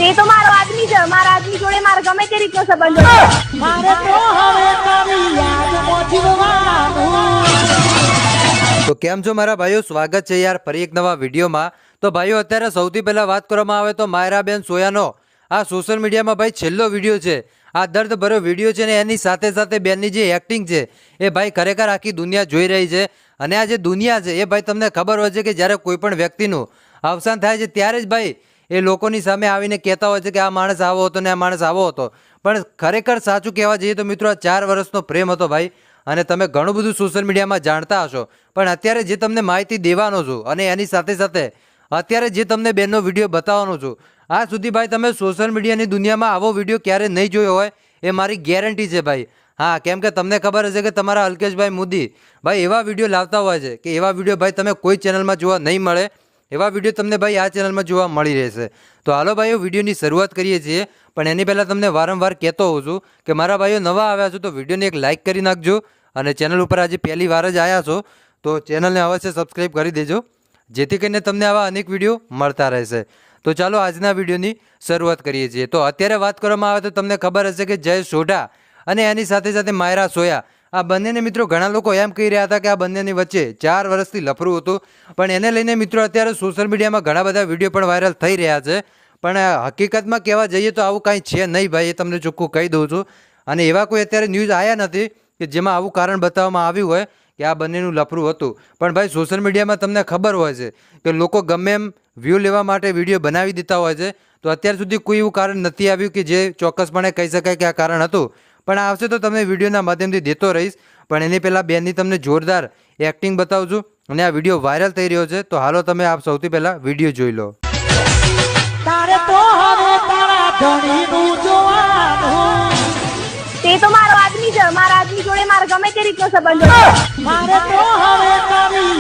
તે તો મારો આદમી છે, મારા આદમી જોડે મારે ગમે તે રીતનો સંબંધ હોય. મારે તો હવે તારી યાદમાં જીવવાનું. તો કેમ છો મારા ભાઈઓ, સ્વાગત છે યાર ફરી એક નવા વિડીયોમાં. તો ભાઈઓ અત્યારે સૌથી પહેલા વાત કરવામાં આવે તો માયરાબેન સોયાનો આ સોશિયલ મીડિયામાં ભાઈ છેલ્લો વિડીયો છે. આ દર્દભર્યો વિડીયો છે ને એની સાથે સાથે બેનની જે એક્ટિંગ છે એ ભાઈ ખરેખર આખી દુનિયા જોઈ રહી છે. અને આ જે દુનિયા છે એ ભાઈ તમને ખબર હોય છે કે જ્યારે કોઈ પણ વ્યક્તિનું અવસાન થાય છે ત્યારે જ ભાઈ એ લોકોની સામે આવીને કહેતા હોય છે કે આ માણસ આવો હતો ને આ માણસ આવો હતો. પણ ખરેખર સાચું કહેવા જઈએ તો મિત્રો આ 4 વર્ષનો પ્રેમ હતો ભાઈ. અને તમે ઘણું બધું સોશિયલ મીડિયામાં જાણતા હશો, પણ અત્યારે જે તમને માહિતી દેવાનો છું અને એની સાથે સાથે અત્યારે જે તમને બેનનો વિડીયો બતાવવાનો છું, આ સુધી ભાઈ તમે સોશિયલ મીડિયાની દુનિયામાં આવો વિડીયો ક્યારે નહીં જોયો હોય એ મારી ગેરંટી છે ભાઈ. હા, કેમ કે તમને ખબર હશે કે તમારા અલ્કેશભાઈ મોદી ભાઈ એવા વિડીયો લાવતા હોય છે કે એવા વિડીયો ભાઈ તમે કોઈ ચેનલમાં જોવા નહીં મળે. એવા વિડીયો તમને ભાઈ આ ચેનલમાં જોવા મળી રહેશે. તો હાલો ભાઈઓ વિડીયોની શરૂઆત કરીએ છીએ. પણ એની પહેલાં તમને વારંવાર કહેતો હોઉં છું કે મારા ભાઈઓ નવા આવ્યા છો તો વિડીયોને એક લાઇક કરી નાખજો. અને ચેનલ ઉપર આજે પહેલી વાર જ આવ્યા છો તો ચેનલને અવશ્ય સબસ્ક્રાઈબ કરી દેજો, જેથી કરીને તમને આવા અનેક વિડીયો મળતા રહેશે. તો ચાલો આજના વિડીયોની શરૂઆત કરીએ છીએ. તો અત્યારે વાત કરવામાં આવે તો તમને ખબર હશે કે જય સોઢા અને એની સાથે સાથે માયરા સોયા આ બંનેને મિત્રો ઘણા લોકો એમ કહી રહ્યા હતા કે આ બંનેની વચ્ચે 4 વર્ષથી લફરું હતું. પણ એને લઈને મિત્રો અત્યારે સોશિયલ મીડિયામાં ઘણા બધા વિડીયો પણ વાયરલ થઈ રહ્યા છે. પણ હકીકતમાં કહેવા જઈએ તો આવું કાંઈ છે નહીં ભાઈ, એ તમને ચોખ્ખું કહી દઉં છું. અને એવા કોઈ અત્યારે ન્યૂઝ આવ્યા નથી કે જેમાં આવું કારણ બતાવવામાં આવ્યું હોય કે આ બંનેનું લફરું હતું. પણ ભાઈ સોશિયલ મીડિયામાં તમને ખબર હોય છે કે લોકો ગમે એમ વ્યૂ લેવા માટે વિડીયો બનાવી દેતા હોય છે. તો અત્યાર સુધી કોઈ એવું કારણ નથી આવ્યું કે જે ચોક્કસપણે કહી શકાય કે આ કારણ હતું. પણ આવશે તો તમને વિડીયોના માધ્યમથી દેતો રહીશ. પણ એની પહેલાં બેનની તમને જોરદાર એક્ટિંગ બતાવું છું અને આ વિડીયો વાયરલ થઈ રહ્યો છે. તો હાલો તમે આપ સૌથી પહેલાં વિડીયો જોઈ લો. તારે તો હવે તારા ધણીનું જોવાનું. તે તો મારો આદમી છે, મારા આદમી જોડે મારે ગમે તે રીતનો સંબંધ હોય. મારે તો હવે તારી